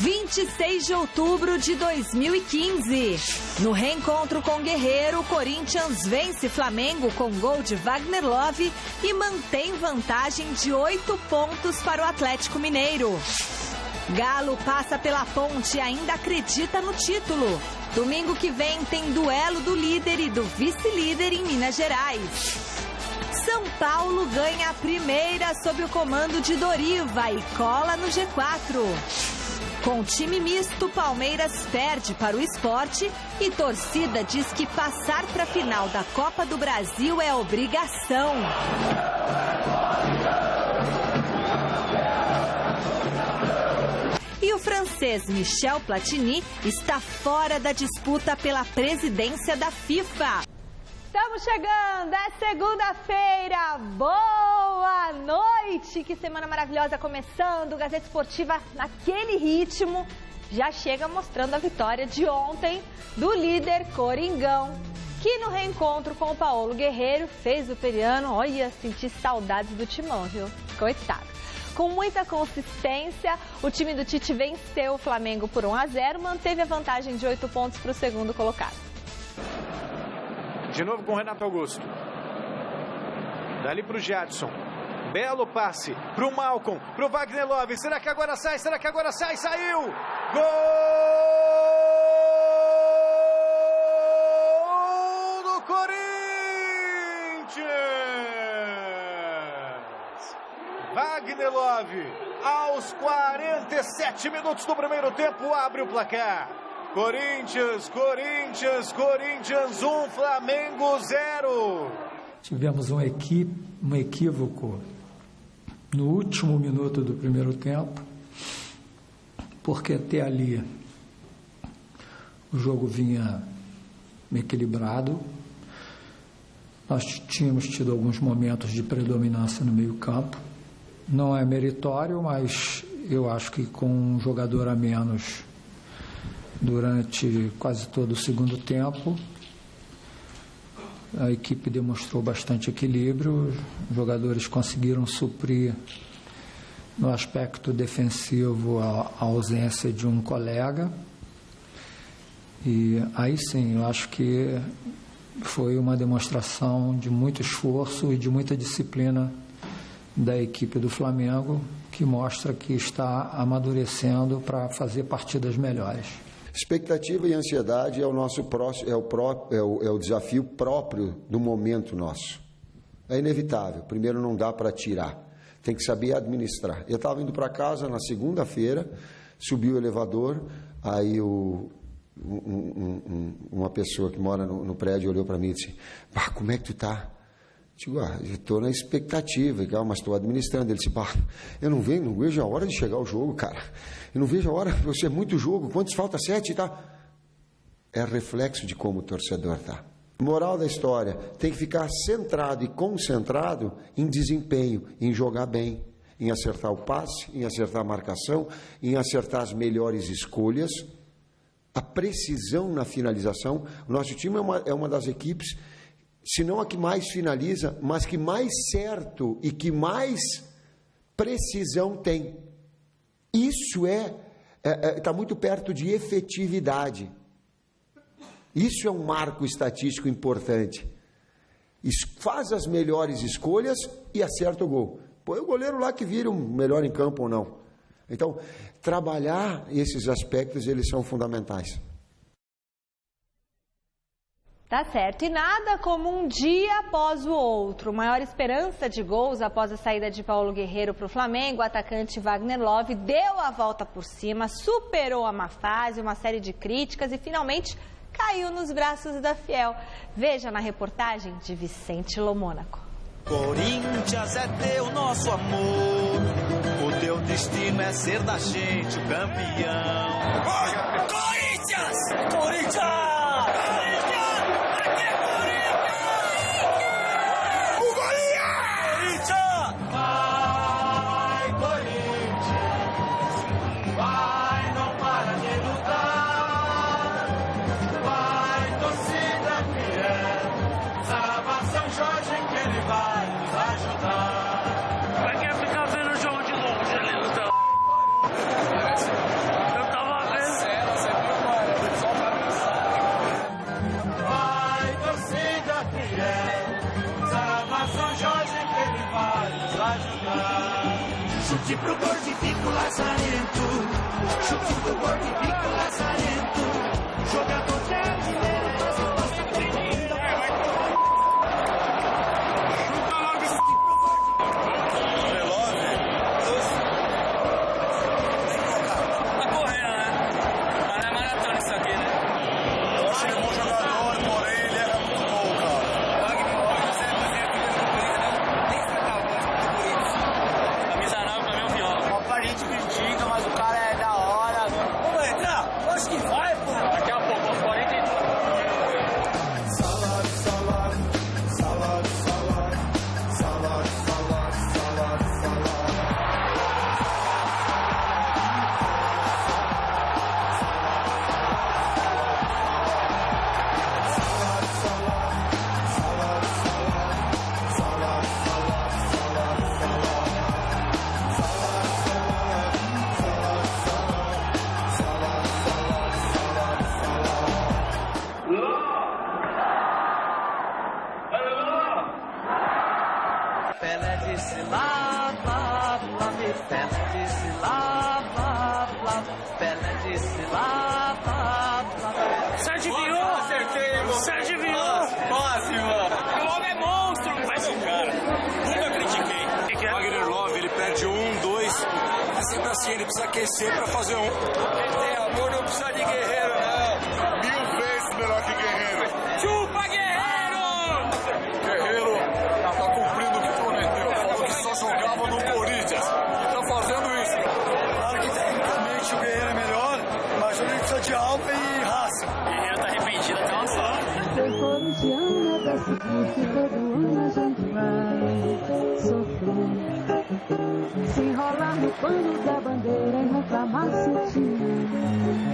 26 de outubro de 2015. No reencontro com Guerreiro, o Corinthians vence Flamengo com gol de Wagner Love e mantém vantagem de 8 pontos para o Atlético Mineiro. Galo passa pela Ponte e ainda acredita no título. Domingo que vem tem duelo do líder e do vice-líder em Minas Gerais. São Paulo ganha a primeira sob o comando de Doriva e cola no G4. Com time misto, Palmeiras perde para o Sport e torcida diz que passar para a final da Copa do Brasil é obrigação. E o francês Michel Platini está fora da disputa pela presidência da FIFA. Estamos chegando, é segunda-feira, boa noite, que semana maravilhosa começando, Gazeta Esportiva naquele ritmo, já chega mostrando a vitória de ontem do líder Coringão, que no reencontro com o Paulo Guerreiro fez o Periano, olha, sentir saudades do timão, viu, coitado. Com muita consistência, o time do Tite venceu o Flamengo por 1-0, manteve a vantagem de 8 pontos para o segundo colocado. De novo com o Renato Augusto. Dali para o Jadson. Belo passe para o Malcom, para o Wagner Love. Será que agora sai? Será que agora sai? Saiu! Gol do Corinthians! Wagner Love, aos 47 minutos do primeiro tempo, abre o placar. Corinthians 1, Flamengo 0. Tivemos um equívoco no último minuto do primeiro tempo, porque até ali o jogo vinha equilibrado. Nós tínhamos tido alguns momentos de predominância no meio-campo. Não é meritório, mas eu acho que com um jogador a menos durante quase todo o segundo tempo, a equipe demonstrou bastante equilíbrio, os jogadores conseguiram suprir no aspecto defensivo a ausência de um colega, e aí sim, eu acho que foi uma demonstração de muito esforço e de muita disciplina da equipe do Flamengo, que mostra que está amadurecendo para fazer partidas melhores. Expectativa e ansiedade é o nosso é o desafio próprio do momento nosso. É inevitável. Primeiro, não dá para tirar. Tem que saber administrar. Eu estava indo para casa na segunda-feira, subi o elevador, aí uma pessoa que mora no prédio olhou para mim e disse: "Bah, como é que tu tá?" Digo: eu estou na expectativa, mas estou administrando. Ele disse: "Bah, eu não vejo a hora de chegar o jogo, cara. Eu não vejo a hora, você é muito jogo, quantos falta? 7 e tá?" É reflexo de como o torcedor está. Moral da história, tem que ficar centrado e concentrado em desempenho, em jogar bem, em acertar o passe, em acertar a marcação, em acertar as melhores escolhas, a precisão na finalização. O nosso time é uma das equipes, se não a que mais finaliza, mas que mais certo e que mais precisão tem. Isso está muito perto de efetividade. Isso é um marco estatístico importante. Faz as melhores escolhas e acerta o gol. Põe o goleiro lá que vira o melhor em campo ou não. Então, trabalhar esses aspectos, eles são fundamentais. Tá certo, e nada como um dia após o outro. Maior esperança de gols após a saída de Paulo Guerreiro para o Flamengo, o atacante Wagner Love deu a volta por cima, superou a má fase, uma série de críticas e finalmente caiu nos braços da Fiel. Veja na reportagem de Vicente Lomônaco. Corinthians é teu nosso amor, o teu destino é ser da gente o campeão. Corinthians! Corinthians! Chute pro gordo e fica o lazarento. Chute pro gordo e fica o lazarento. Jogador brasileiro. Ele precisa aquecer pra fazer um. Quem tem amor não precisa de guerreiro, não. 1000 vezes melhor que guerreiro. Chupa, guerreiro! Guerreiro tá cumprindo o que prometeu. Falou que só jogava no Corinthians. E tá fazendo isso. Claro que tecnicamente o guerreiro é melhor, mas o precisa de alma e raça. O guerreiro tá arrependido até uma sorte. Ser corintiano é decidir que todo ano a gente vai sofrer. Se enrolar no pano da bandeira e reclamar se tinha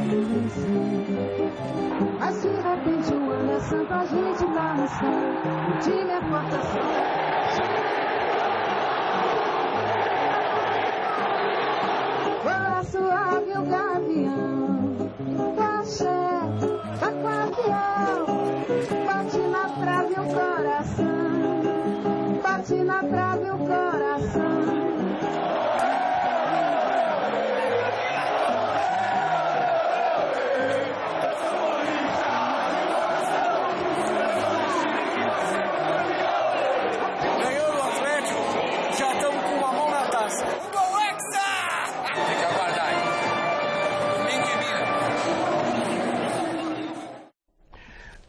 vencer. Mas de repente um ano é santo, a gente lá no céu. O time é fortação. Voa suave o gavião, tá cheio, tá campeão. Bate na trave o coração, bate na trave o coração.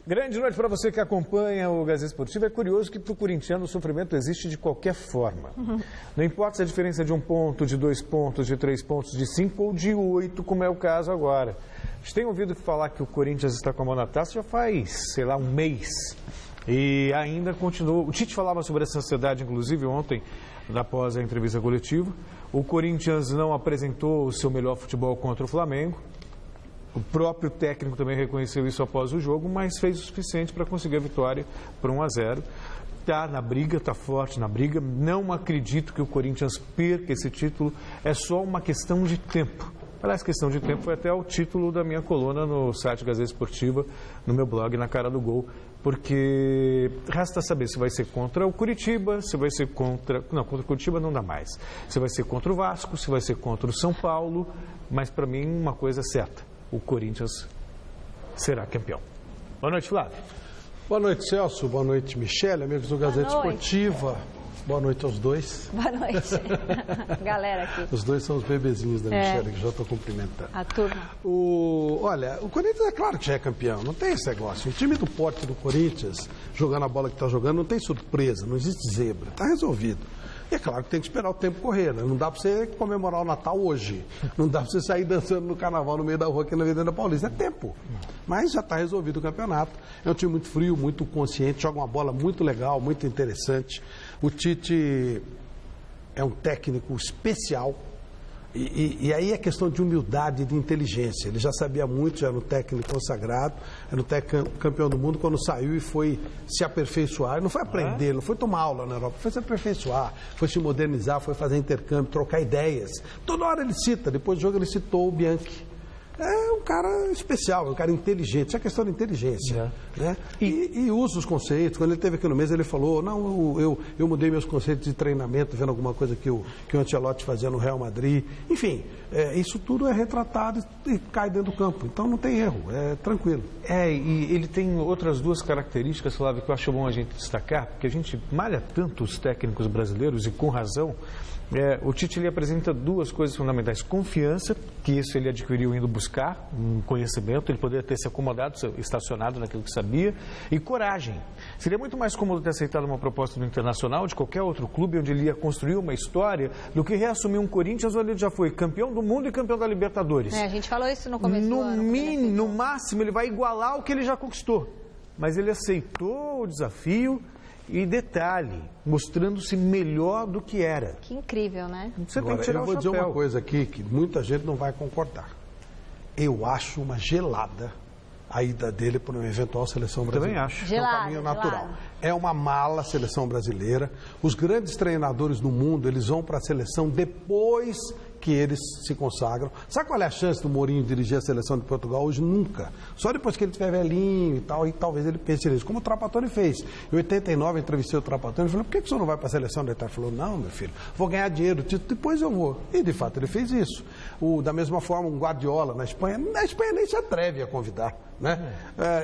Grande noite para você que acompanha o Gazeta Esportivo. É curioso que para o corintiano o sofrimento existe de qualquer forma. Não importa se a diferença é de 1 ponto, de 2 pontos, de 3 pontos, de 5 ou de 8, como é o caso agora. A gente tem ouvido falar que o Corinthians está com a mão na taça já faz, sei lá, um mês. E ainda continua. O Tite falava sobre essa ansiedade, inclusive, ontem, após a entrevista coletiva. O Corinthians não apresentou o seu melhor futebol contra o Flamengo. O próprio técnico também reconheceu isso após o jogo, mas fez o suficiente para conseguir a vitória por 1-0. Está na briga, está forte na briga. Não acredito que o Corinthians perca esse título. É só uma questão de tempo. Aliás, questão de tempo foi até o título da minha coluna no site Gazeta Esportiva, no meu blog, na Cara do Gol. Porque resta saber se vai ser contra o Curitiba, se vai ser contra... Não, contra o Curitiba não dá mais. Se vai ser contra o Vasco, se vai ser contra o São Paulo. Mas para mim, uma coisa é certa. O Corinthians será campeão. Boa noite, Flávio. Boa noite, Celso. Boa noite, Michele, amigos do Gazeta Esportiva. Boa noite aos dois. Boa noite. Galera aqui. Os dois são os bebezinhos da Michele, que já estou cumprimentando. A turma. Olha, o Corinthians é claro que já é campeão, não tem esse negócio. O time do porte do Corinthians, jogando a bola que está jogando, não tem surpresa, não existe zebra. Está resolvido. E é claro que tem que esperar o tempo correr, né? Não dá para você comemorar o Natal hoje. Não dá para você sair dançando no carnaval no meio da rua aqui na Avenida Paulista. É tempo. Mas já está resolvido o campeonato. É um time muito frio, muito consciente, joga uma bola muito legal, muito interessante. O Tite é um técnico especial. E aí é questão de humildade e de inteligência. Ele já sabia muito, já era um técnico consagrado, era um técnico campeão do mundo quando saiu e foi se aperfeiçoar. Ele não foi aprender, não foi tomar aula na Europa, foi se aperfeiçoar, foi se modernizar, foi fazer intercâmbio, trocar ideias. Toda hora ele cita, depois do jogo ele citou o Bianchi. é um cara especial, é um cara inteligente, isso é questão de inteligência. Né? E usa os conceitos. Quando ele esteve aqui no mês, ele falou, não, eu mudei meus conceitos de treinamento, vendo alguma coisa que o Ancelotti fazia no Real Madrid. Enfim, isso tudo é retratado e cai dentro do campo. Então não tem erro, é tranquilo. E ele tem outras duas características, Flávio, que eu acho bom a gente destacar, porque a gente malha tanto os técnicos brasileiros e com razão. O Tite ele apresenta duas coisas fundamentais. Confiança, que isso ele adquiriu indo buscar um conhecimento, ele poderia ter se acomodado, estacionado naquilo que sabia, e coragem. Seria muito mais cômodo ter aceitado uma proposta do Internacional, de qualquer outro clube, onde ele ia construir uma história, do que reassumir um Corinthians, onde ele já foi campeão do mundo e campeão da Libertadores. A gente falou isso no começo do ano. No máximo, ele vai igualar o que ele já conquistou. Mas ele aceitou o desafio. E detalhe, mostrando-se melhor do que era. Que incrível, né? Você Agora, tem que tirar eu vou dizer uma coisa aqui que muita gente não vai concordar. Eu acho uma gelada a ida dele para uma eventual seleção brasileira. Também acho. Gelado, é um caminho natural. gelado. É uma mala seleção brasileira. Os grandes treinadores do mundo, eles vão para a seleção depois que eles se consagram. Sabe qual é a chance do Mourinho dirigir a seleção de Portugal hoje? Nunca. Só depois que ele estiver velhinho e tal, e talvez ele pense nisso. Como o Trapattoni fez. Em 89, eu entrevistei o Trapattoni e falei, por que o senhor não vai para a seleção? Ele falou, não, meu filho, vou ganhar dinheiro, depois eu vou. E, de fato, ele fez isso. Da mesma forma, um Guardiola na Espanha nem se atreve a convidar. Né?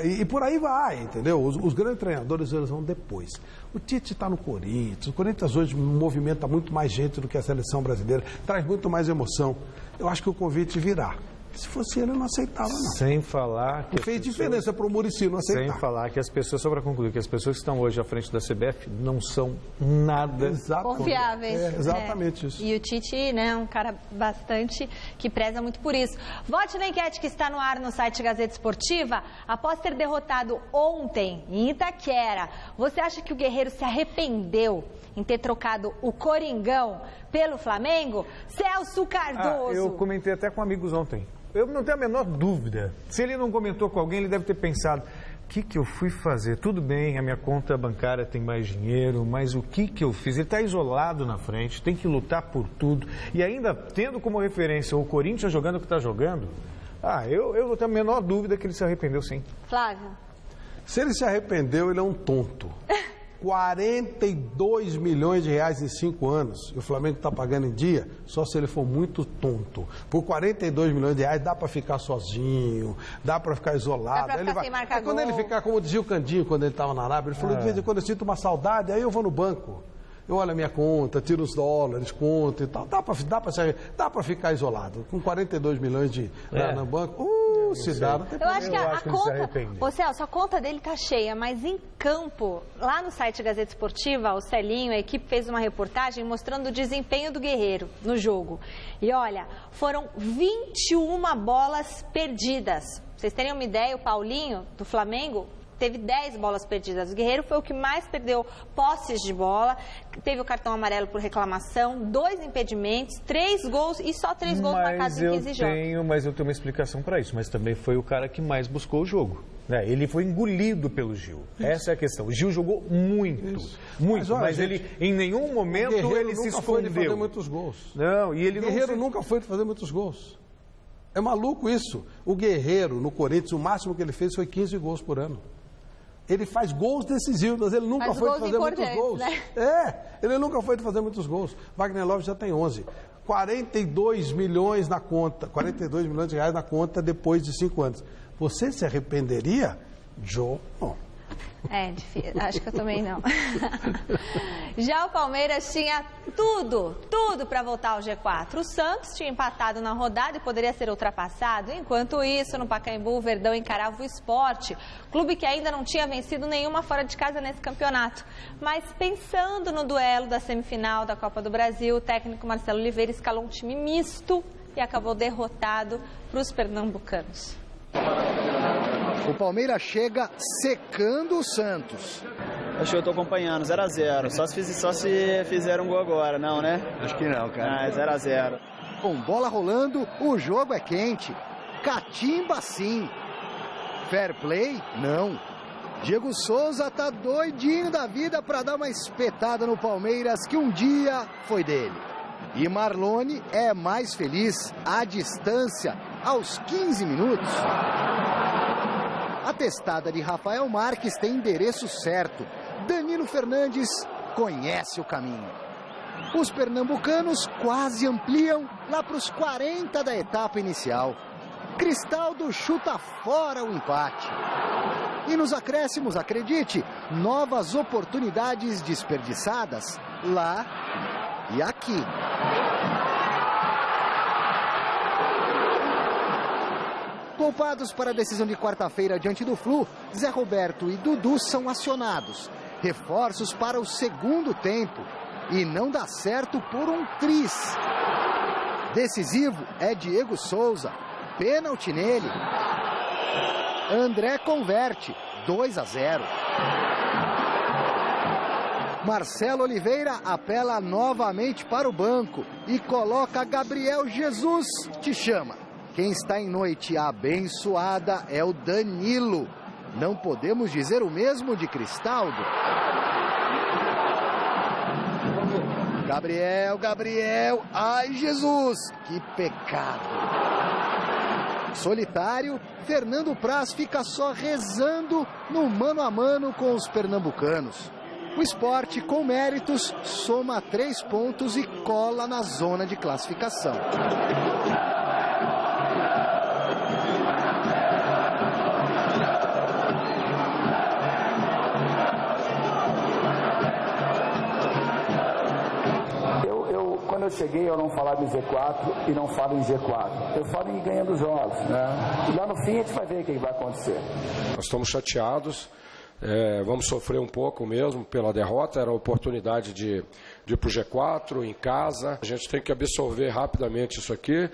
E por aí vai, entendeu? Os grandes treinadores, eles vão depois. O Tite está no Corinthians. O Corinthians hoje movimenta muito mais gente do que a seleção brasileira. Traz muito mais emoção. Eu acho que o convite virá. Se fosse ele, eu não aceitava, não. Sem falar que... Não fez diferença para o Muricy não aceitar. Sem falar que as pessoas, só para concluir, que as pessoas que estão hoje à frente da CBF não são nada... confiáveis. Exatamente isso. E o Tite, né, um cara bastante que preza muito por isso. Vote na enquete que está no ar no site Gazeta Esportiva. Após ter derrotado ontem em Itaquera, você acha que o Guerreiro se arrependeu em ter trocado o Coringão pelo Flamengo? Celso Cardoso. Eu comentei até com amigos ontem. Eu não tenho a menor dúvida. Se ele não comentou com alguém, ele deve ter pensado, o que eu fui fazer? Tudo bem, a minha conta bancária tem mais dinheiro, mas o que eu fiz? Ele está isolado na frente, tem que lutar por tudo. E ainda tendo como referência o Corinthians jogando o que está jogando, eu não tenho a menor dúvida que ele se arrependeu, sim. Flávio. Se ele se arrependeu, ele é um tonto. 42 milhões de reais em 5 anos. E o Flamengo está pagando em dia só se ele for muito tonto. Por 42 milhões de reais dá para ficar sozinho, dá para ficar isolado. Dá pra ficar sem marcar quando ele ficar, como dizia o Candinho quando ele estava na Arábia, ele falou, de vez em quando eu sinto uma saudade, aí eu vou no banco. Eu olho a minha conta, tiro os dólares, conto e tal. Dá para ficar isolado. Com 42 milhões no banco, se dá. Eu acho que a conta... Ô Celso, a conta dele tá cheia, mas em campo, lá no site Gazeta Esportiva, o Celinho, a equipe fez uma reportagem mostrando o desempenho do Guerreiro no jogo. E olha, foram 21 bolas perdidas. Pra vocês terem uma ideia, o Paulinho, do Flamengo, teve 10 bolas perdidas. O Guerreiro foi o que mais perdeu posses de bola, teve o cartão amarelo por reclamação, 2 impedimentos, 3 gols e só 3 gols marcados em 15 jogos. Mas eu tenho uma explicação para isso, mas também foi o cara que mais buscou o jogo. Ele foi engolido pelo Gil. Isso. Essa é a questão. O Gil jogou muito, mas ele em nenhum momento ele se escondeu. Foi de fazer muitos gols. Não, e ele o Guerreiro nunca foi de fazer muitos gols. É maluco isso. O Guerreiro, no Corinthians, o máximo que ele fez foi 15 gols por ano. Ele faz gols decisivos, mas ele nunca foi de fazer muitos gols. Né? Ele nunca foi de fazer muitos gols. Wagner Love já tem 11. 42 milhões na conta, 42 milhões de reais na conta depois de 5 anos. Você se arrependeria, João? É difícil, acho que eu também não. Já o Palmeiras tinha tudo para voltar ao G4. O Santos tinha empatado na rodada e poderia ser ultrapassado. Enquanto isso, no Pacaembu, o Verdão encarava o Sport, clube que ainda não tinha vencido nenhuma fora de casa nesse campeonato. Mas pensando no duelo da semifinal da Copa do Brasil, o técnico Marcelo Oliveira escalou um time misto e acabou derrotado para os pernambucanos. O Palmeiras chega secando o Santos. Acho que eu tô acompanhando, 0x0. Só se fizer um gol agora, não, né? Acho que não, cara. 0x0. Com bola rolando, o jogo é quente. Catimba sim. Fair play? Não. Diego Souza tá doidinho da vida para dar uma espetada no Palmeiras que um dia foi dele. E Marlone é mais feliz. A distância aos 15 minutos. A testada de Rafael Marques tem endereço certo. Danilo Fernandes conhece o caminho. Os pernambucanos quase ampliam lá para os 40 da etapa inicial. Cristaldo chuta fora o empate. E nos acréscimos, acredite, novas oportunidades desperdiçadas lá e aqui. Poupados para a decisão de quarta-feira diante do Flu, Zé Roberto e Dudu são acionados. Reforços para o segundo tempo. E não dá certo por um tris. Decisivo é Diego Souza. Pênalti nele. André converte. 2-0. Marcelo Oliveira apela novamente para o banco e coloca Gabriel Jesus. Te chama. Quem está em noite abençoada é o Danilo. Não podemos dizer o mesmo de Cristaldo. Gabriel, ai Jesus, que pecado. Solitário, Fernando Praz fica só rezando no mano a mano com os pernambucanos. O Sport, com méritos, soma 3 pontos e cola na zona de classificação. Quando eu cheguei, eu não falava em Z4 e não falo em G4. Eu falo em ganhando jogos, né? E lá no fim a gente vai ver o que vai acontecer. Nós estamos chateados, vamos sofrer um pouco mesmo pela derrota. Era a oportunidade de ir para o G4 em casa. A gente tem que absorver rapidamente isso aqui.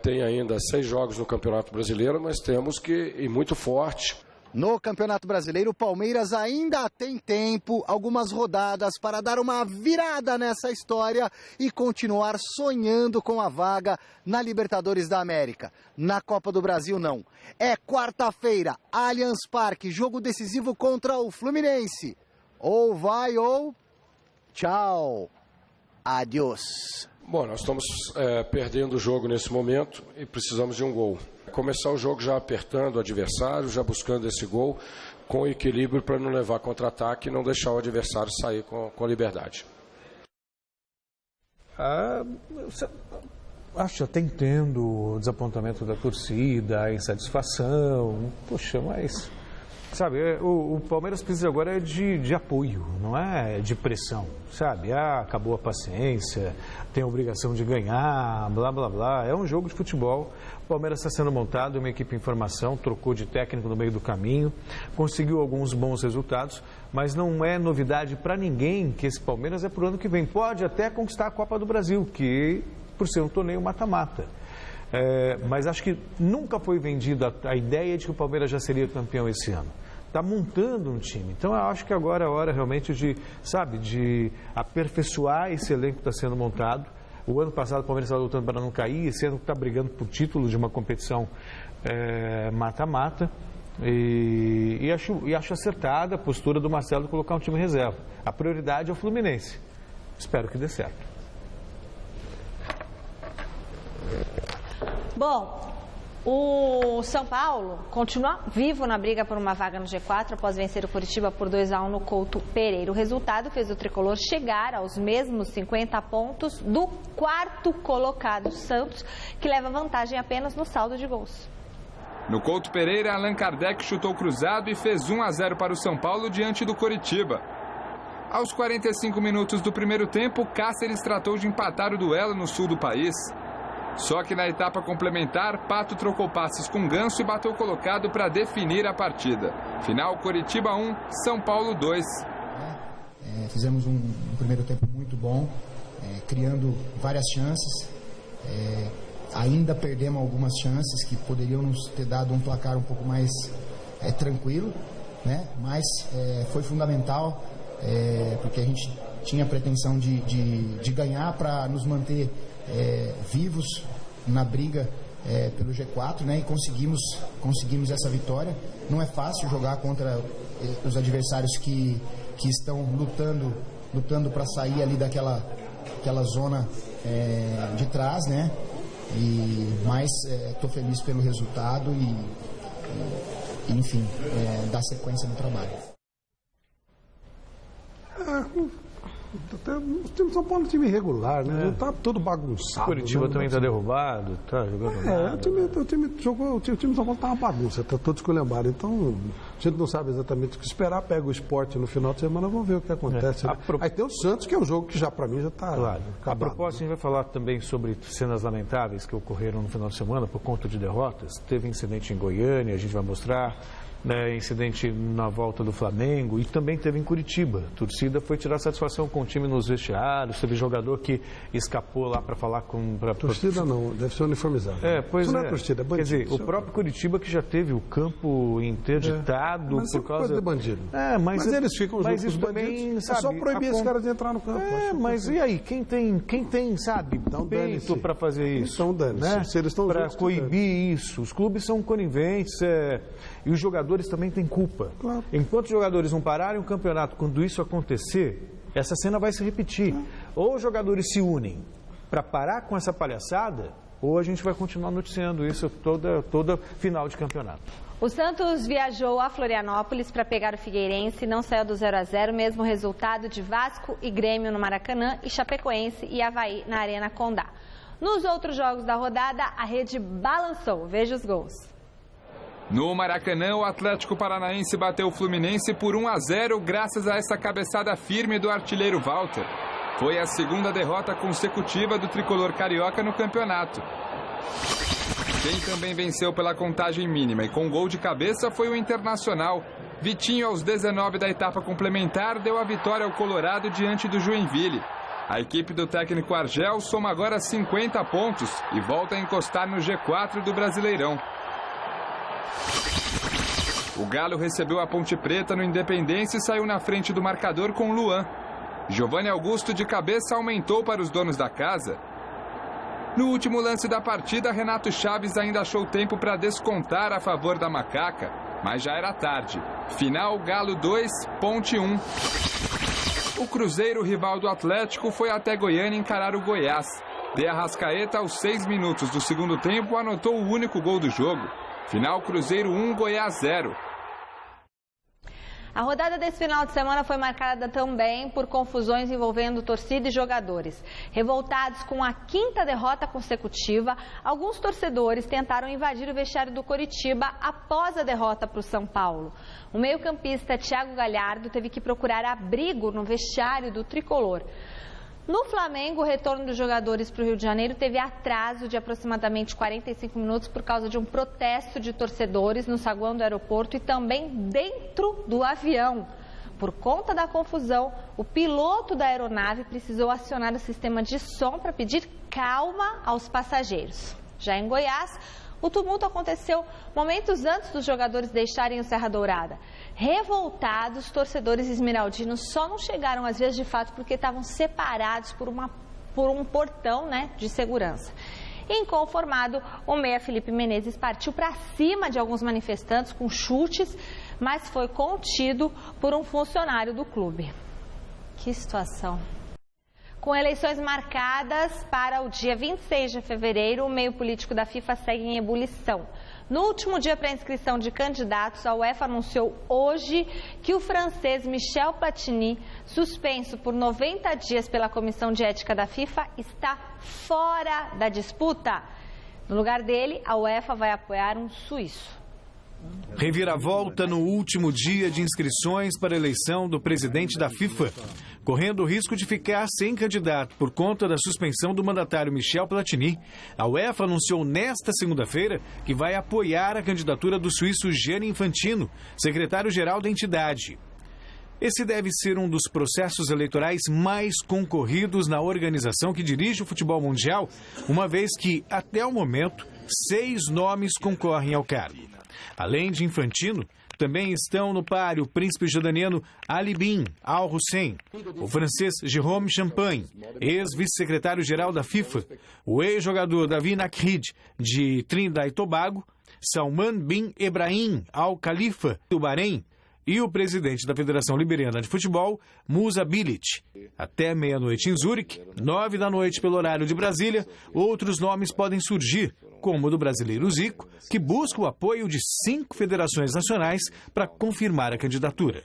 Tem ainda 6 jogos no Campeonato Brasileiro, mas temos que ir muito forte. No Campeonato Brasileiro, o Palmeiras ainda tem tempo, algumas rodadas para dar uma virada nessa história e continuar sonhando com a vaga na Libertadores da América. Na Copa do Brasil, não. É quarta-feira, Allianz Parque, jogo decisivo contra o Fluminense. Ou vai ou... tchau. Adiós. Bom, nós estamos perdendo o jogo nesse momento e precisamos de um gol. Começar o jogo já apertando o adversário, já buscando esse gol com equilíbrio para não levar contra-ataque e não deixar o adversário sair com liberdade. Acho até entendo o desapontamento da torcida, a insatisfação. Poxa, mas... sabe, o Palmeiras precisa agora de apoio, não é de pressão, sabe? Acabou a paciência, tem a obrigação de ganhar, blá, blá, blá. É um jogo de futebol. O Palmeiras está sendo montado, uma equipe em formação, trocou de técnico no meio do caminho, conseguiu alguns bons resultados, mas não é novidade para ninguém que esse Palmeiras é para o ano que vem. Pode até conquistar a Copa do Brasil, que por ser um torneio mata-mata. Mas acho que nunca foi vendida a ideia de que o Palmeiras já seria campeão esse ano. Está montando um time. Então, eu acho que agora é a hora realmente de aperfeiçoar esse elenco que está sendo montado. O ano passado o Palmeiras estava lutando para não cair, esse ano está brigando por título de uma competição mata-mata. E acho acertada a postura do Marcelo de colocar um time reserva. A prioridade é o Fluminense. Espero que dê certo. Bom, o São Paulo continua vivo na briga por uma vaga no G4 após vencer o Coritiba por 2-1 no Couto Pereira. O resultado fez o tricolor chegar aos mesmos 50 pontos do quarto colocado Santos, que leva vantagem apenas no saldo de gols. No Couto Pereira, Allan Kardec chutou cruzado e fez 1-0 para o São Paulo diante do Coritiba. Aos 45 minutos do primeiro tempo, Cáceres tratou de empatar o duelo no sul do país. Só que na etapa complementar, Pato trocou passes com Ganso e bateu colocado para definir a partida. Final, Coritiba 1, São Paulo 2. Fizemos um primeiro tempo muito bom, criando várias chances. Ainda perdemos algumas chances que poderiam nos ter dado um placar um pouco mais tranquilo, né? Mas foi fundamental, porque a gente tinha a pretensão de ganhar para nos manter vivos na briga pelo G4, né? E conseguimos essa vitória. Não é fácil jogar contra os adversários que estão lutando para sair ali daquela zona de trás, né? Mas estou feliz pelo resultado e enfim, dar sequência no trabalho. O time de São Paulo é um time irregular, né? Não tá todo bagunçado. O Curitiba também está derrubado, tá jogando nada. O time de São Paulo tá uma bagunça, tá todo esculhambado. Então, a gente não sabe exatamente o que esperar. Pega o Sport no final de semana, vamos ver o que acontece. Né? Aí tem o Santos, que é um jogo que já, para mim, já está claro. Acabado. A propósito, a gente vai falar também sobre cenas lamentáveis que ocorreram no final de semana por conta de derrotas. Teve incidente em Goiânia, a gente vai mostrar. Incidente na volta do Flamengo e também teve em Curitiba. A torcida foi tirar satisfação com o time nos vestiários, teve jogador que escapou lá para falar com... Torcida não, deve ser uniformizado. Pois isso não é torcida, é bandido. Quer dizer, o próprio Curitiba que já teve o campo interditado mas por causa... de bandido. Mas eles ficam juntos com os bandidos. É só proibir esses caras de entrar no campo. Mas e aí, quem tem sabe, então, peito para fazer isso? Então dane-se. Né? Se eles estão para coibir isso. Os clubes são coniventes e os jogadores também têm culpa. Claro. Enquanto os jogadores não pararem o campeonato, quando isso acontecer, essa cena vai se repetir. Ou os jogadores se unem para parar com essa palhaçada, ou a gente vai continuar noticiando isso toda final de campeonato. O Santos viajou a Florianópolis para pegar o Figueirense e não saiu do 0-0, mesmo resultado de Vasco e Grêmio no Maracanã e Chapecoense e Avaí na Arena Condá. Nos outros jogos da rodada, a rede balançou. Veja os gols. No Maracanã, o Atlético Paranaense bateu o Fluminense por 1-0 graças a essa cabeçada firme do artilheiro Walter. Foi a segunda derrota consecutiva do tricolor carioca no campeonato. Quem também venceu pela contagem mínima e com gol de cabeça foi o Internacional. Vitinho, aos 19 da etapa complementar, deu a vitória ao Colorado diante do Joinville. A equipe do técnico Argel soma agora 50 pontos e volta a encostar no G4 do Brasileirão. O Galo recebeu a Ponte Preta no Independência e saiu na frente do marcador com Luan. Giovanni Augusto de cabeça aumentou para os donos da casa. No último lance da partida, Renato Chaves ainda achou tempo para descontar a favor da Macaca, mas já era tarde. Final, Galo 2, Ponte 1. O Cruzeiro, rival do Atlético, foi até Goiânia encarar o Goiás. De Arrascaeta, aos 6 minutos do segundo tempo, anotou o único gol do jogo. Final, Cruzeiro 1, Goiás 0. A rodada desse final de semana foi marcada também por confusões envolvendo torcida e jogadores. Revoltados com a 5ª derrota consecutiva, alguns torcedores tentaram invadir o vestiário do Coritiba após a derrota para o São Paulo. O meio-campista Thiago Galhardo teve que procurar abrigo no vestiário do tricolor. No Flamengo, o retorno dos jogadores para o Rio de Janeiro teve atraso de aproximadamente 45 minutos por causa de um protesto de torcedores no saguão do aeroporto e também dentro do avião. Por conta da confusão, o piloto da aeronave precisou acionar o sistema de som para pedir calma aos passageiros. Já em Goiás, o tumulto aconteceu momentos antes dos jogadores deixarem o Serra Dourada. Revoltados, torcedores esmeraldinos só não chegaram às vias de fato porque estavam separados por um portão, de segurança. Inconformado, o meia Felipe Menezes partiu para cima de alguns manifestantes com chutes, mas foi contido por um funcionário do clube. Que situação! Com eleições marcadas para o dia 26 de fevereiro, o meio político da FIFA segue em ebulição. No último dia para a inscrição de candidatos, a UEFA anunciou hoje que o francês Michel Platini, suspenso por 90 dias pela Comissão de Ética da FIFA, está fora da disputa. No lugar dele, a UEFA vai apoiar um suíço. Reviravolta no último dia de inscrições para a eleição do presidente da FIFA, correndo o risco de ficar sem candidato por conta da suspensão do mandatário Michel Platini. A UEFA anunciou nesta segunda-feira que vai apoiar a candidatura do suíço Gianni Infantino, secretário-geral da entidade. Esse deve ser um dos processos eleitorais mais concorridos na organização que dirige o futebol mundial, uma vez que, até o momento, 6 nomes concorrem ao cargo. Além de Infantino, também estão no páreo o príncipe jordaniano Ali bin Al-Hussein, o francês Jérôme Champagne, ex-vice-secretário-geral da FIFA, o ex-jogador David Nakrid, de Trinidad e Tobago, Salman bin Ebrahim Al Khalifa, do Bahrein, e o presidente da Federação Liberiana de Futebol, Musa Bilic. Até meia-noite em Zurique, 9 da noite pelo horário de Brasília, outros nomes podem surgir, como o do brasileiro Zico, que busca o apoio de 5 federações nacionais para confirmar a candidatura.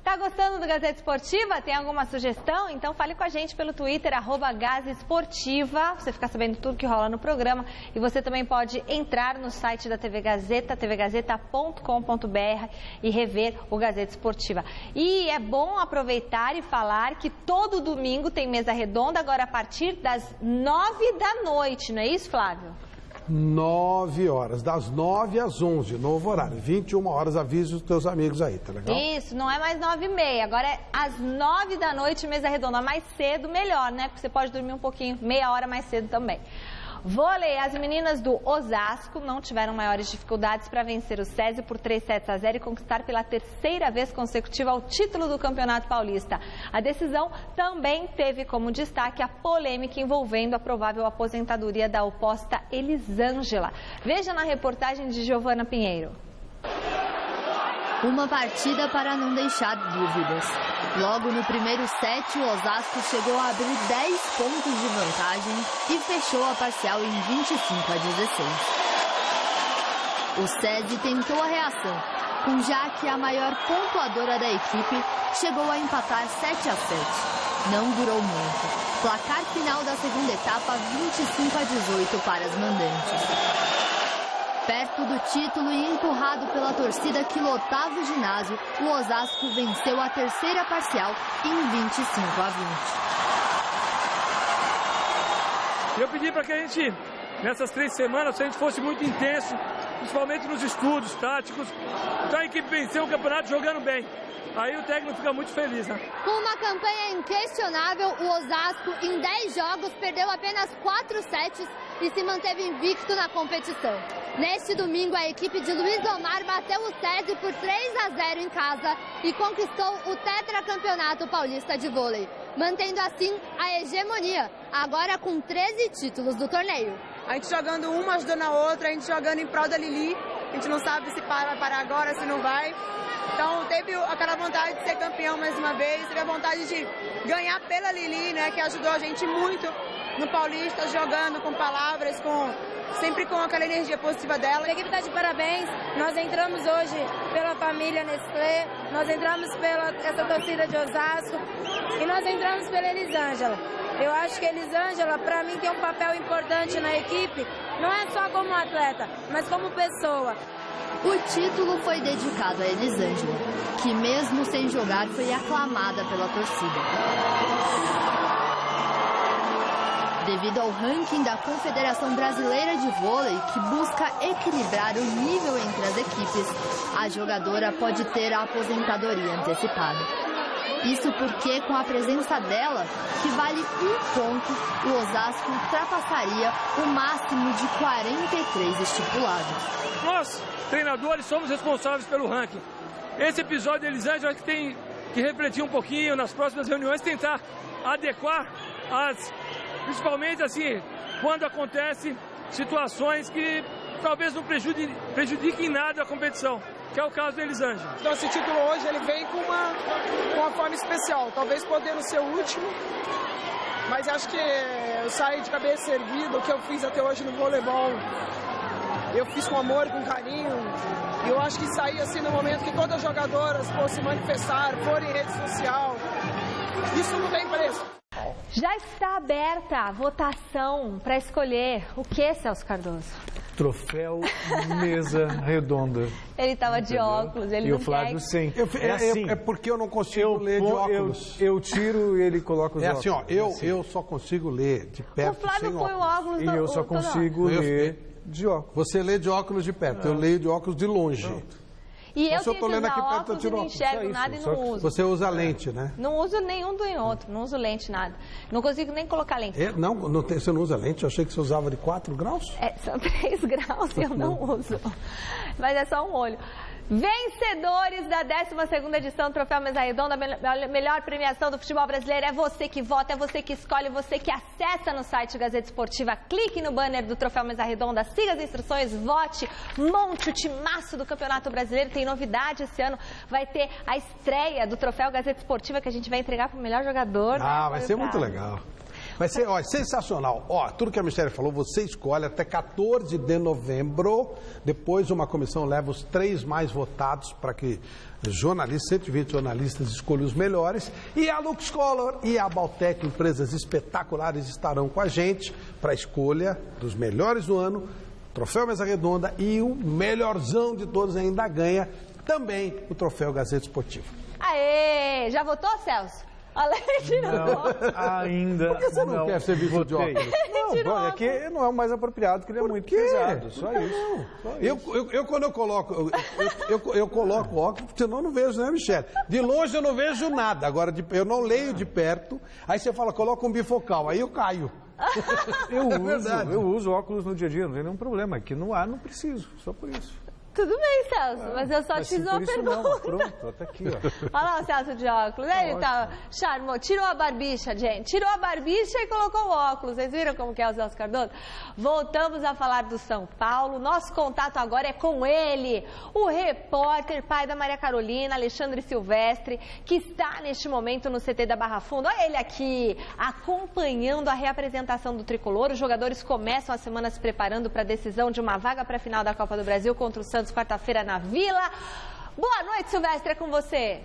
Tá gostando do Gazeta Esportiva? Tem alguma sugestão? Então fale com a gente pelo Twitter, @GazeEsportiva. Você fica sabendo tudo que rola no programa. E você também pode entrar no site da TV Gazeta, tvgazeta.com.br, e rever o Gazeta Esportiva. E é bom aproveitar e falar que todo domingo tem mesa redonda, agora a partir das 9 da noite, não é isso, Flávio? 9 horas, das 9 às 11, novo horário, 21 horas, avise os teus amigos aí, tá legal? Isso, não é mais 9h30, agora é às 9 da noite, mesa redonda, mais cedo melhor, né? Porque você pode dormir um pouquinho, meia hora mais cedo também. Vôlei, as meninas do Osasco não tiveram maiores dificuldades para vencer o SESI por 3-0 e conquistar pela terceira vez consecutiva o título do Campeonato Paulista. A decisão também teve como destaque a polêmica envolvendo a provável aposentadoria da oposta Elisângela. Veja na reportagem de Giovana Pinheiro. Uma partida para não deixar dúvidas. Logo no primeiro set, o Osasco chegou a abrir 10 pontos de vantagem e fechou a parcial em 25-16. O SESI tentou a reação, com Jaque, a maior pontuadora da equipe, chegou a empatar 7-7. Não durou muito. Placar final da segunda etapa, 25-18 para as mandantes. Perto do título e empurrado pela torcida que lotava o ginásio, o Osasco venceu a terceira parcial em 25-20. Eu pedi para que a gente, nessas 3 semanas, a gente fosse muito intenso, principalmente nos estudos táticos. Então a equipe venceu o campeonato jogando bem. Aí o técnico fica muito feliz, né? Com uma campanha inquestionável, o Osasco, em 10 jogos, perdeu apenas 4 sets e se manteve invicto na competição. Neste domingo, a equipe de Luiz Omar bateu o SESI por 3-0 em casa e conquistou o tetracampeonato paulista de vôlei, mantendo assim a hegemonia, agora com 13 títulos do torneio. A gente jogando uma ajudando a outra, a gente jogando em prol da Lili, a gente não sabe se vai parar agora, se não vai. Então teve aquela vontade de ser campeão mais uma vez, teve a vontade de ganhar pela Lili, né, que ajudou a gente muito no Paulista, jogando com palavras, sempre com aquela energia positiva dela. A equipe está de parabéns, nós entramos hoje pela família Nestlé, nós entramos pela essa torcida de Osasco e nós entramos pela Elisângela. Eu acho que a Elisângela, para mim, tem um papel importante na equipe, não é só como atleta, mas como pessoa. O título foi dedicado a Elisângela, que mesmo sem jogar foi aclamada pela torcida. Devido ao ranking da Confederação Brasileira de Vôlei, que busca equilibrar o nível entre as equipes, a jogadora pode ter a aposentadoria antecipada. Isso porque, com a presença dela, que vale 1 ponto, o Osasco ultrapassaria o máximo de 43 estipulados. Nós, treinadores, somos responsáveis pelo ranking. Esse episódio de Elisângela que tem que refletir um pouquinho nas próximas reuniões, tentar adequar principalmente assim, quando acontecem situações que talvez não prejudiquem nada a competição, que é o caso da Elisângela. Então esse título hoje ele vem com uma forma especial, talvez podendo ser o último, mas acho que eu saí de cabeça erguida, o que eu fiz até hoje no voleibol, eu fiz com amor, com carinho, e eu acho que sair assim no momento que todas as jogadoras foram se manifestar, foram em rede social, isso não tem preço. Já está aberta a votação para escolher o que, Celso Cardoso? Troféu Mesa Redonda. Ele estava de óculos, ele e não o Flávio quer... sem. É porque eu não consigo ler de óculos. Eu tiro e ele coloca os óculos. É assim, ó, eu só consigo ler de perto sem óculos. O Flávio põe o óculos e eu só consigo ler de óculos. Você lê de óculos de perto, eu leio de óculos de longe. E eu tô lendo aqui perto, óculos e não enxergo nada e não uso. Você usa lente, né? Não uso nenhum do outro, não uso lente, nada. Não consigo nem colocar lente. Você não usa lente? Eu achei que você usava de 4 graus. São 3 graus e eu não uso. Mas é só um olho. Vencedores da 12ª edição do Troféu Mesa Redonda, a melhor premiação do futebol brasileiro. É você que vota, é você que escolhe, você que acessa no site Gazeta Esportiva. Clique no banner do Troféu Mesa Redonda, siga as instruções, vote, monte o timaço do Campeonato Brasileiro. Tem novidade esse ano, vai ter a estreia do Troféu Gazeta Esportiva que a gente vai entregar para o melhor jogador. Vai ser muito legal. Vai ser, sensacional. Tudo que a Michele falou, você escolhe até 14 de novembro. Depois uma comissão leva os 3 mais votados para que jornalistas, 120 jornalistas, escolham os melhores. E a Lux Color e a Baltec, empresas espetaculares, estarão com a gente para a escolha dos melhores do ano, Troféu Mesa Redonda, e o melhorzão de todos ainda ganha também o Troféu Gazeta Esportiva. Aê! Já votou, Celso? Não, ainda. Por que você não quer ser visto de óculos? Não, é que não é o mais apropriado, que ele é muito pesado. Só isso. Eu quando eu coloco, eu coloco óculos, senão eu não vejo, né, Michele? De longe eu não vejo nada. Agora, eu não leio de perto. Aí você fala, coloca um bifocal. Aí eu caio. Eu uso óculos no dia a dia, não tem nenhum problema. Aqui no ar não preciso, só por isso. Tudo bem, Celso, mas eu só te fiz uma pergunta. Não. Pronto, até aqui, ó. Olha lá o Celso de óculos. Ele tá charmoso. Tirou a barbicha, gente. Tirou a barbicha e colocou o óculos. Vocês viram como que é o Celso Cardoso? Voltamos a falar do São Paulo. Nosso contato agora é com ele, o repórter, pai da Maria Carolina, Alexandre Silvestre, que está neste momento no CT da Barra Funda. Olha ele aqui, acompanhando a reapresentação do Tricolor. Os jogadores começam a semana se preparando para a decisão de uma vaga para a final da Copa do Brasil contra o Santos, quarta-feira na Vila. Boa noite, Silvestre, é com você.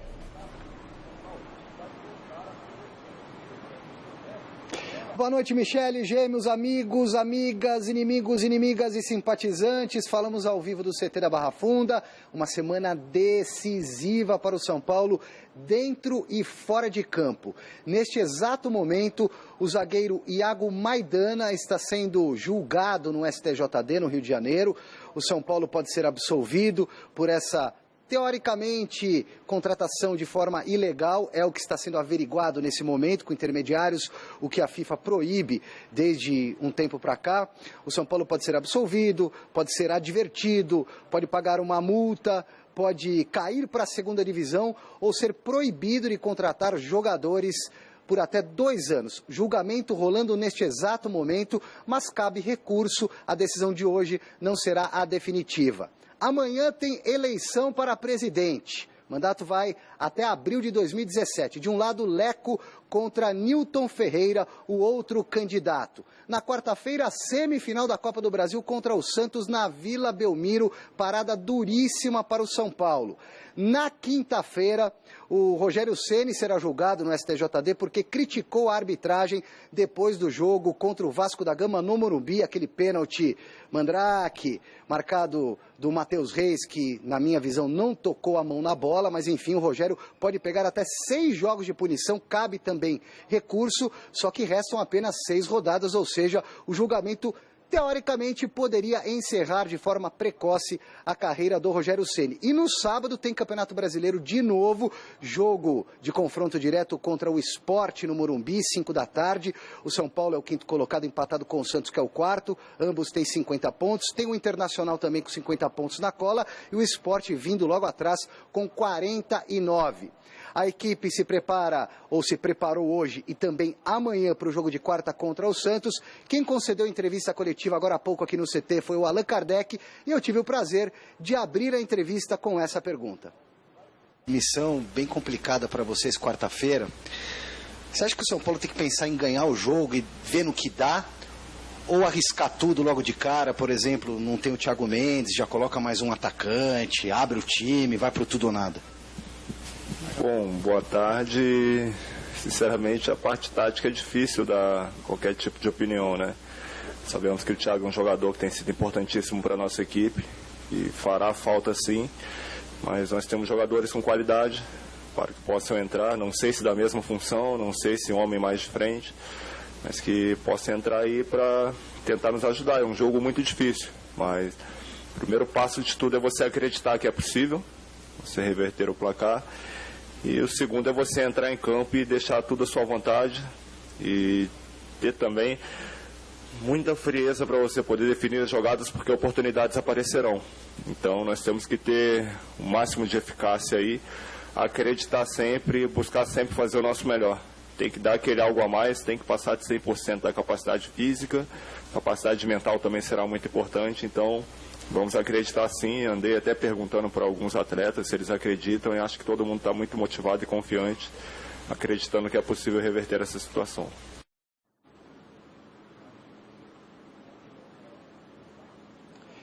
Boa noite, Michele, gêmeos, amigos, amigas, inimigos, inimigas e simpatizantes. Falamos ao vivo do CT da Barra Funda. Uma semana decisiva para o São Paulo, dentro e fora de campo. Neste exato momento, o zagueiro Iago Maidana está sendo julgado no STJD, no Rio de Janeiro. O São Paulo pode ser absolvido por essa, teoricamente, contratação de forma ilegal. É o que está sendo averiguado nesse momento com intermediários, o que a FIFA proíbe desde um tempo para cá. O São Paulo pode ser absolvido, pode ser advertido, pode pagar uma multa, pode cair para a segunda divisão ou ser proibido de contratar jogadores por até 2 anos. Julgamento rolando neste exato momento, mas cabe recurso. A decisão de hoje não será a definitiva. Amanhã tem eleição para presidente. O mandato vai até abril de 2017. De um lado, Leco contra Nilton Ferreira, o outro candidato. Na quarta-feira, a semifinal da Copa do Brasil contra o Santos na Vila Belmiro, parada duríssima para o São Paulo. Na quinta-feira, o Rogério Ceni será julgado no STJD porque criticou a arbitragem depois do jogo contra o Vasco da Gama no Morumbi, aquele pênalti Mandrake, marcado do Matheus Reis, que na minha visão não tocou a mão na bola, mas enfim, o Rogério pode pegar até 6 jogos de punição, cabe também recurso, só que restam apenas 6 rodadas, ou seja, o julgamento teoricamente poderia encerrar de forma precoce a carreira do Rogério Ceni. E no sábado tem Campeonato Brasileiro de novo, jogo de confronto direto contra o Sport no Morumbi, 5 da tarde. O São Paulo é o 5º colocado, empatado com o Santos, que é o 4º. Ambos têm 50 pontos. Tem o Internacional também com 50 pontos na cola e o Sport vindo logo atrás com 49. A equipe se prepara, ou se preparou hoje e também amanhã para o jogo de quarta contra o Santos. Quem concedeu entrevista coletiva agora há pouco aqui no CT foi o Allan Kardec e eu tive o prazer de abrir a entrevista com essa pergunta. Missão bem complicada para vocês quarta-feira. Você acha que o São Paulo tem que pensar em ganhar o jogo e ver no que dá? Ou arriscar tudo logo de cara, por exemplo, não tem o Thiago Mendes, já coloca mais um atacante, abre o time, vai para o tudo ou nada? Bom, boa tarde. Sinceramente, a parte tática é difícil dar qualquer tipo de opinião, né? Sabemos que o Thiago é um jogador que tem sido importantíssimo para a nossa equipe e fará falta sim, mas nós temos jogadores com qualidade para que possam entrar, não sei se da mesma função, não sei se um homem mais de frente, mas que possam entrar aí para tentar nos ajudar. É um jogo muito difícil, mas o primeiro passo de tudo é você acreditar que é possível, você reverter o placar. E o segundo é você entrar em campo e deixar tudo à sua vontade e ter também muita frieza para você poder definir as jogadas, porque oportunidades aparecerão. Então nós temos que ter o máximo de eficácia aí, acreditar sempre, buscar sempre fazer o nosso melhor. Tem que dar aquele algo a mais, tem que passar de 100% da capacidade física, capacidade mental também será muito importante, então vamos acreditar sim. Andei até perguntando para alguns atletas se eles acreditam e acho que todo mundo está muito motivado e confiante, acreditando que é possível reverter essa situação.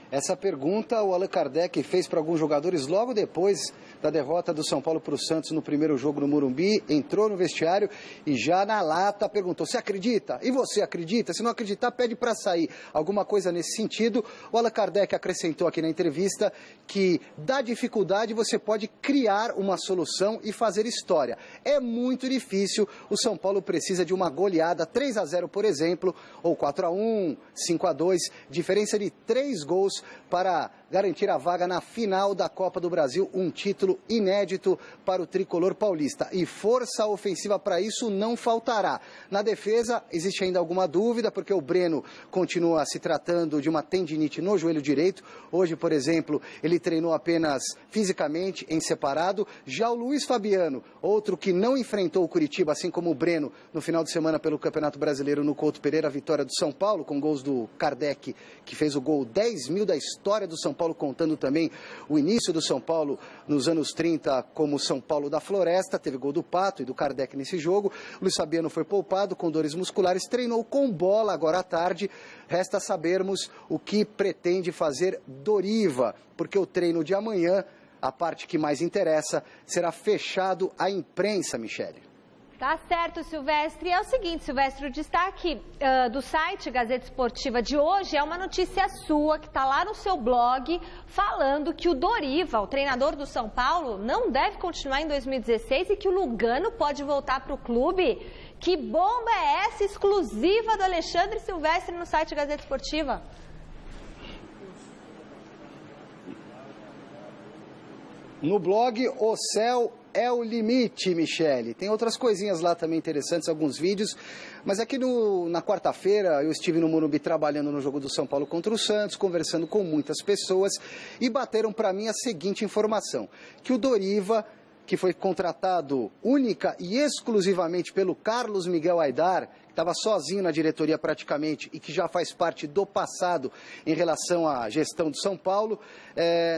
Essa pergunta o Allan Kardec fez para alguns jogadores logo depois da derrota do São Paulo para o Santos no primeiro jogo no Morumbi. Entrou no vestiário e já na lata perguntou: você acredita? E você acredita? Se não acreditar, pede para sair. Alguma coisa nesse sentido. O Allan Kardec acrescentou aqui na entrevista que da dificuldade você pode criar uma solução e fazer história. É muito difícil. O São Paulo precisa de uma goleada 3-0, por exemplo, ou 4-1, 5-2, diferença de 3 gols para garantir a vaga na final da Copa do Brasil, um título inédito para o tricolor paulista. E força ofensiva para isso não faltará. Na defesa, existe ainda alguma dúvida, porque o Breno continua se tratando de uma tendinite no joelho direito. Hoje, por exemplo, ele treinou apenas fisicamente, em separado. Já o Luiz Fabiano, outro que não enfrentou o Curitiba, assim como o Breno, no final de semana pelo Campeonato Brasileiro no Couto Pereira, a vitória do São Paulo, com gols do Kardec, que fez o gol 10.000 da história do São Paulo, contando também o início do São Paulo nos anos 30 como São Paulo da Floresta. Teve gol do Pato e do Kardec nesse jogo. O Luiz Fabiano foi poupado com dores musculares, treinou com bola agora à tarde. Resta sabermos o que pretende fazer Doriva, porque o treino de amanhã, a parte que mais interessa, será fechado à imprensa, Michele. Tá certo, Silvestre. É o seguinte, Silvestre, o destaque do site Gazeta Esportiva de hoje é uma notícia sua que está lá no seu blog, falando que o Doriva, o treinador do São Paulo, não deve continuar em 2016 e que o Lugano pode voltar para o clube. Que bomba é essa, exclusiva do Alexandre Silvestre no site Gazeta Esportiva? No blog O Céu é o Limite, Michele. Tem outras coisinhas lá também interessantes, alguns vídeos. Mas aqui na quarta-feira eu estive no Morumbi trabalhando no jogo do São Paulo contra o Santos, conversando com muitas pessoas e bateram para mim a seguinte informação: que o Doriva, que foi contratado única e exclusivamente pelo Carlos Miguel Aidar, que estava sozinho na diretoria praticamente e que já faz parte do passado em relação à gestão do São Paulo,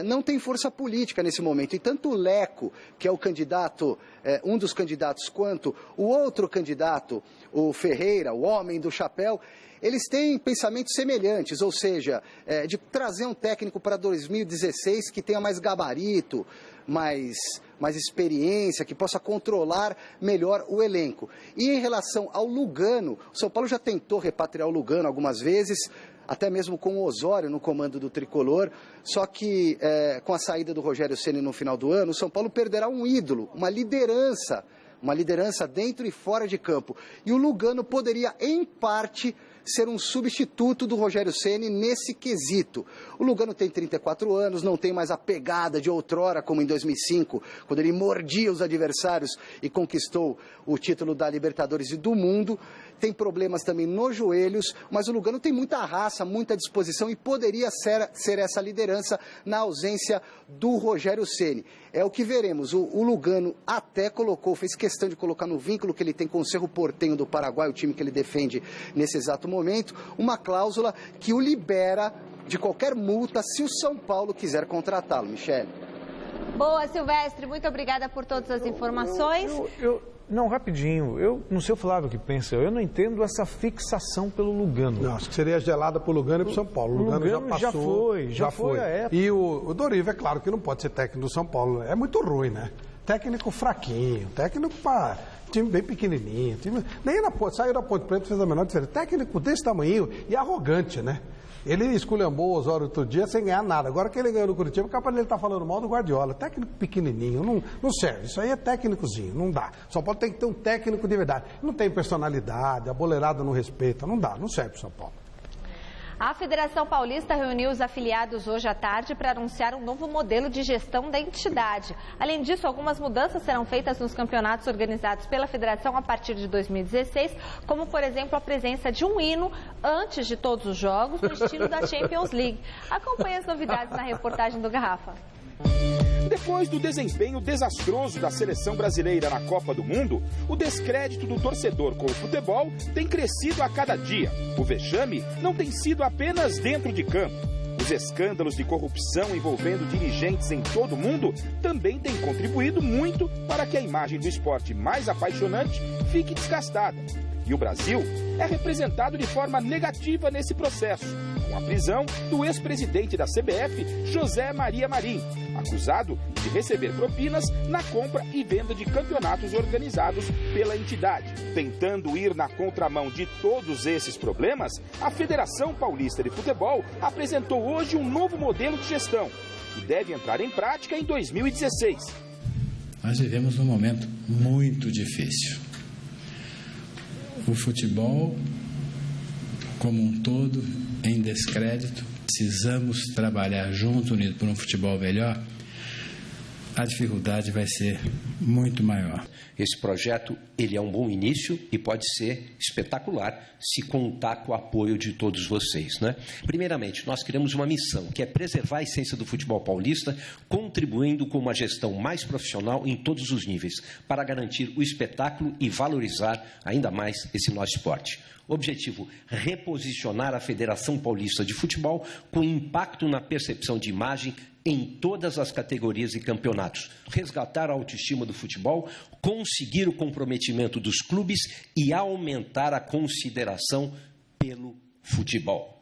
não tem força política nesse momento. E tanto o Leco, que é o candidato, um dos candidatos, quanto o outro candidato, o Ferreira, o homem do chapéu, eles têm pensamentos semelhantes, ou seja, de trazer um técnico para 2016 que tenha mais gabarito, mais experiência, que possa controlar melhor o elenco. E em relação ao Lugano, o São Paulo já tentou repatriar o Lugano algumas vezes, até mesmo com o Osório no comando do Tricolor, só que com a saída do Rogério Ceni no final do ano, o São Paulo perderá um ídolo, uma liderança dentro e fora de campo. E o Lugano poderia, em parte, ser um substituto do Rogério Ceni nesse quesito. O Lugano tem 34 anos, não tem mais a pegada de outrora, como em 2005, quando ele mordia os adversários e conquistou o título da Libertadores e do Mundo. Tem problemas também nos joelhos, mas o Lugano tem muita raça, muita disposição e poderia ser essa liderança na ausência do Rogério Ceni. É o que veremos. O Lugano até fez questão de colocar no vínculo que ele tem com o Cerro Porteño do Paraguai, o time que ele defende nesse exato momento, uma cláusula que o libera de qualquer multa se o São Paulo quiser contratá-lo. Michele. Boa, Silvestre. Muito obrigada por todas as informações. Não, rapidinho. Eu não sei o Flávio que pensa. Eu não entendo essa fixação pelo Lugano. Não, acho que seria gelada pro Lugano e pro São Paulo. O Lugano já passou. Já foi a época. E o Doriva, é claro que não pode ser técnico do São Paulo. É muito ruim, né? Técnico fraquinho, técnico para time bem pequenininho. Saiu da Ponte Preta, fez a menor diferença. Técnico desse tamanho e arrogante, né? Ele esculhambou o Osório outro dia sem ganhar nada. Agora que ele ganhou no Curitiba, capaz dele estar falando mal do Guardiola. Técnico pequenininho, não serve. Isso aí é técnicozinho, não dá. São Paulo tem que ter um técnico de verdade. Não tem personalidade, a boleirada não respeita, não dá, não serve pro São Paulo. A Federação Paulista reuniu os afiliados hoje à tarde para anunciar um novo modelo de gestão da entidade. Além disso, algumas mudanças serão feitas nos campeonatos organizados pela Federação a partir de 2016, como, por exemplo, a presença de um hino antes de todos os jogos, no estilo da Champions League. Acompanhe as novidades na reportagem do Garrafa. Depois do desempenho desastroso da seleção brasileira na Copa do Mundo, o descrédito do torcedor com o futebol tem crescido a cada dia. O vexame não tem sido apenas dentro de campo. Os escândalos de corrupção envolvendo dirigentes em todo o mundo também têm contribuído muito para que a imagem do esporte mais apaixonante fique desgastada. E o Brasil é representado de forma negativa nesse processo, com a prisão do ex-presidente da CBF, José Maria Marinho, acusado de receber propinas na compra e venda de campeonatos organizados pela entidade. Tentando ir na contramão de todos esses problemas, a Federação Paulista de Futebol apresentou hoje um novo modelo de gestão, que deve entrar em prática em 2016. Nós vivemos um momento muito difícil. O futebol, como um todo, em descrédito. Precisamos trabalhar junto, unido por um futebol melhor. A dificuldade vai ser muito maior. Esse projeto, ele é um bom início e pode ser espetacular se contar com o apoio de todos vocês, né? Primeiramente, nós queremos uma missão, que é preservar a essência do futebol paulista, contribuindo com uma gestão mais profissional em todos os níveis, para garantir o espetáculo e valorizar ainda mais esse nosso esporte. Objetivo: reposicionar a Federação Paulista de Futebol com impacto na percepção de imagem em todas as categorias e campeonatos. Resgatar a autoestima do futebol, conseguir o comprometimento dos clubes e aumentar a consideração pelo futebol.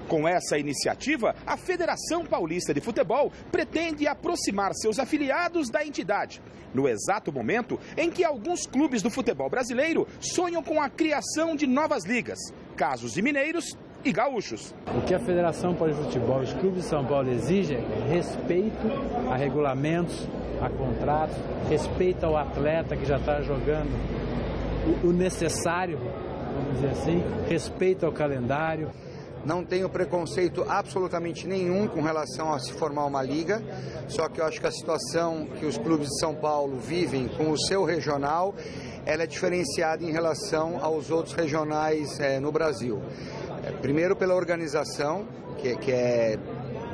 Com essa iniciativa, a Federação Paulista de Futebol pretende aproximar seus afiliados da entidade, no exato momento em que alguns clubes do futebol brasileiro sonham com a criação de novas ligas, casos de mineiros e gaúchos. O que a Federação Paulista de Futebol, os clubes de São Paulo exigem é respeito a regulamentos, a contratos, respeito ao atleta que já está jogando o necessário, vamos dizer assim, respeito ao calendário. Não tenho preconceito absolutamente nenhum com relação a se formar uma liga, só que eu acho que a situação que os clubes de São Paulo vivem com o seu regional, ela é diferenciada em relação aos outros regionais no Brasil. Primeiro pela organização, que é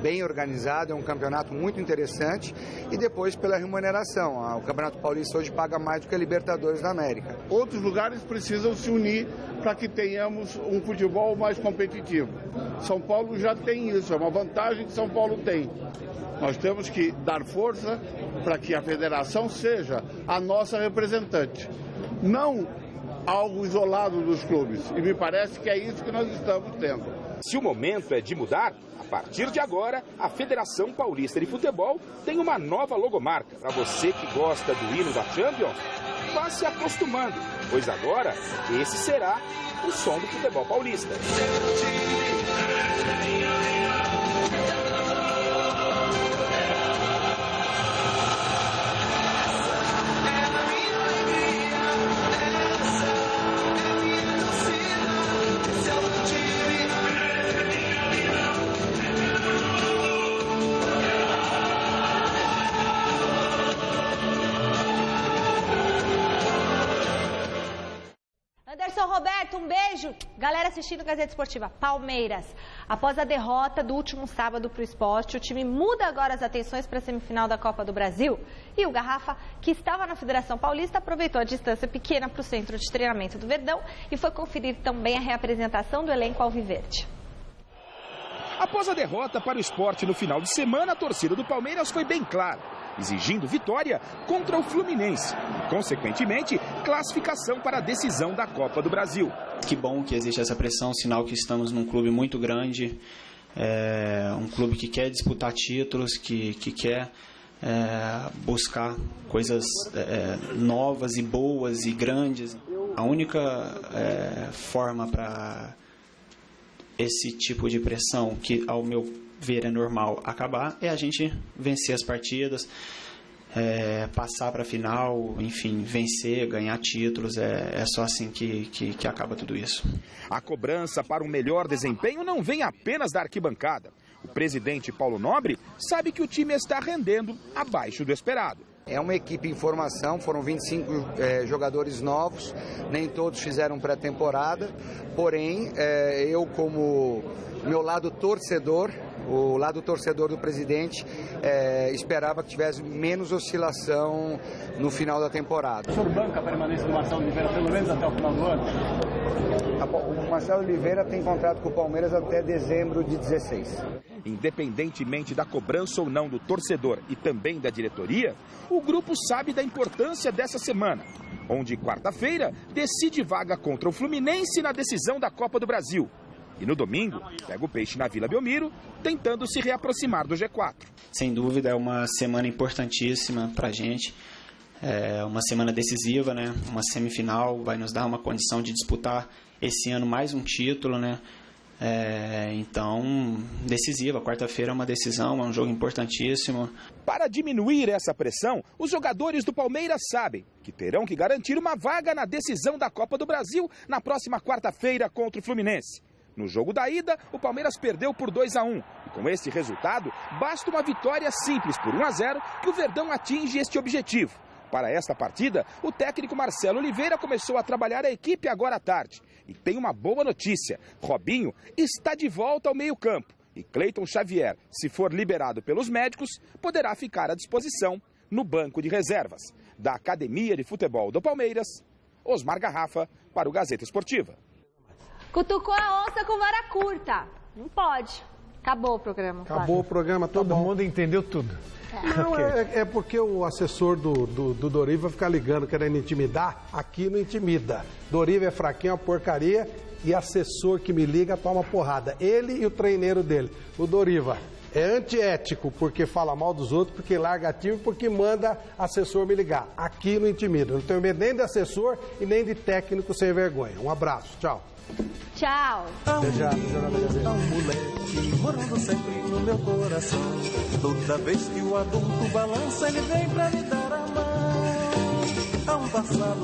bem organizado, é um campeonato muito interessante, e depois pela remuneração. O Campeonato Paulista hoje paga mais do que a Libertadores da América. Outros lugares precisam se unir para que tenhamos um futebol mais competitivo. São Paulo já tem isso, é uma vantagem que São Paulo tem. Nós temos que dar força para que a federação seja a nossa representante, não algo isolado dos clubes. E me parece que é isso que nós estamos tendo. Se o momento é de mudar, a partir de agora, a Federação Paulista de Futebol tem uma nova logomarca. Para você que gosta do hino da Champions, vá se acostumando, pois agora esse será o som do futebol paulista. Anderson Roberto, um beijo. Galera assistindo Gazeta Esportiva, Palmeiras. Após a derrota do último sábado para o Sport, o time muda agora as atenções para a semifinal da Copa do Brasil. E o Garrafa, que estava na Federação Paulista, aproveitou a distância pequena para o centro de treinamento do Verdão e foi conferir também a reapresentação do elenco alviverde. Após a derrota para o Sport no final de semana, a torcida do Palmeiras foi bem clara, exigindo vitória contra o Fluminense e, consequentemente, classificação para a decisão da Copa do Brasil. Que bom que existe essa pressão, sinal que estamos num clube muito grande, um clube que quer disputar títulos, que quer buscar coisas novas e boas e grandes. A única forma para esse tipo de pressão, que ao meu ver é normal, acabar, é a gente vencer as partidas, passar para a final, enfim, vencer, ganhar títulos, é só assim que acaba tudo isso. A cobrança para um melhor desempenho não vem apenas da arquibancada. O presidente Paulo Nobre sabe que o time está rendendo abaixo do esperado. É uma equipe em formação, foram 25 jogadores novos, nem todos fizeram pré-temporada, porém, eu como meu lado torcedor, o lado torcedor do presidente, esperava que tivesse menos oscilação no final da temporada. O senhor banca a permanência do Marcelo Oliveira pelo menos até o final do ano? O Marcelo Oliveira tem contrato com o Palmeiras até dezembro de 16. Independentemente da cobrança ou não do torcedor e também da diretoria, o grupo sabe da importância dessa semana, onde quarta-feira decide vaga contra o Fluminense na decisão da Copa do Brasil. E no domingo, pega o Peixe na Vila Belmiro, tentando se reaproximar do G4. Sem dúvida, é uma semana importantíssima para a gente. É uma semana decisiva, né? Uma semifinal, vai nos dar uma condição de disputar esse ano mais um título, né? Então, decisiva. Quarta-feira é uma decisão, é um jogo importantíssimo. Para diminuir essa pressão, os jogadores do Palmeiras sabem que terão que garantir uma vaga na decisão da Copa do Brasil na próxima quarta-feira contra o Fluminense. No jogo da ida, o Palmeiras perdeu por 2-1. E com esse resultado, basta uma vitória simples por 1-0 que o Verdão atinge este objetivo. Para esta partida, o técnico Marcelo Oliveira começou a trabalhar a equipe agora à tarde. E tem uma boa notícia: Robinho está de volta ao meio-campo. E Cleiton Xavier, se for liberado pelos médicos, poderá ficar à disposição no banco de reservas. Da Academia de Futebol do Palmeiras, Osmar Garrafa para o Gazeta Esportiva. Cutucou a onça com vara curta. Não pode. Acabou o programa. Acabou o programa, todo mundo entendeu tudo. Não, é porque o assessor do Dorival vai ficar ligando, querendo intimidar. Aqui não intimida. Dorival é fraquinho, uma porcaria, e assessor que me liga toma porrada. Ele e o treineiro dele, o Dorival. É antiético, porque fala mal dos outros, porque larga time, porque manda assessor me ligar. Aqui não intimida. Não tenho medo nem de assessor e nem de técnico sem vergonha. Um abraço, tchau. Tchau. Até já, um moleque morando sempre no meu coração. Toda vez que o adulto balança, ele vem pra me dar a mão. Há um passado